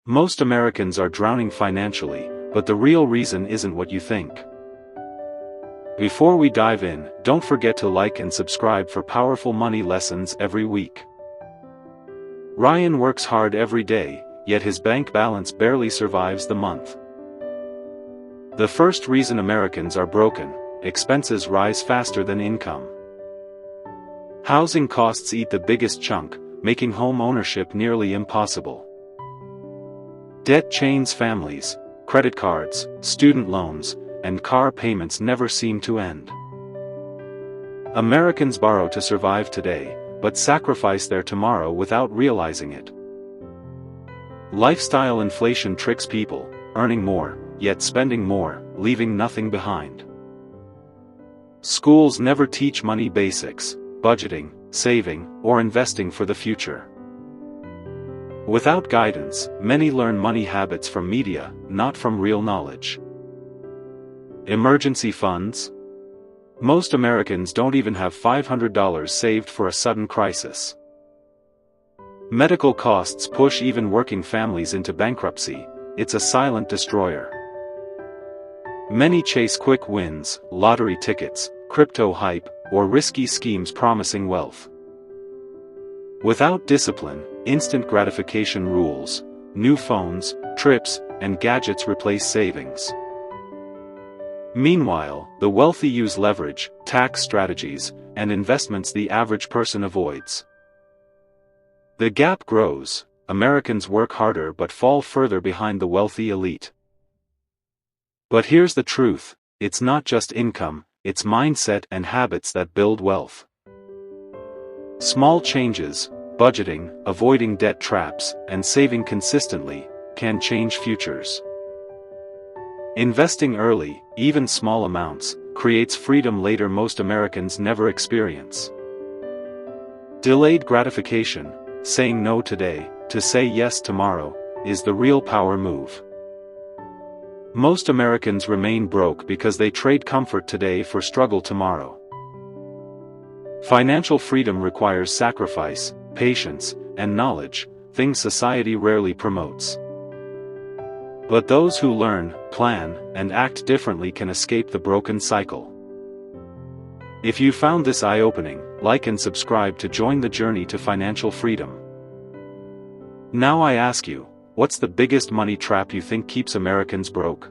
Most Americans are drowning financially, but the real reason isn't what you think. Before we dive in, don't forget to like and subscribe for powerful money lessons every week. Ryan works hard every day, yet his bank balance barely survives the month. The first reason Americans are broken: expenses rise faster than income. Housing costs eat the biggest chunk, making home ownership nearly impossible. Debt chains families. Credit cards, student loans, and car payments never seem to end. Americans borrow to survive today, but sacrifice their tomorrow without realizing it. Lifestyle inflation tricks people, earning more, yet spending more, leaving nothing behind. Schools never teach money basics: budgeting, saving, or investing for the future. Without guidance, many learn money habits from media, not from real knowledge. Emergency funds? Most Americans don't even have $500 saved for a sudden crisis. Medical costs push even working families into bankruptcy. It's a silent destroyer. Many chase quick wins, lottery tickets, crypto hype, or risky schemes promising wealth. Without discipline, instant gratification rules. New phones, trips, and gadgets replace savings. Meanwhile, the wealthy use leverage, tax strategies, and investments the average person avoids. The gap grows. Americans work harder but fall further behind the wealthy elite. But here's the truth: it's not just income, it's mindset and habits that build wealth. Small changes, budgeting, avoiding debt traps, and saving consistently, can change futures. Investing early, even small amounts, creates freedom later most Americans never experience. Delayed gratification, saying no today, to say yes tomorrow, is the real power move. Most Americans remain broke because they trade comfort today for struggle tomorrow. Financial freedom requires sacrifice, patience, and knowledge, things society rarely promotes. But those who learn, plan, and act differently can escape the broken cycle. If you found this eye-opening, like and subscribe to join the journey to financial freedom. Now I ask you, what's the biggest money trap you think keeps Americans broke?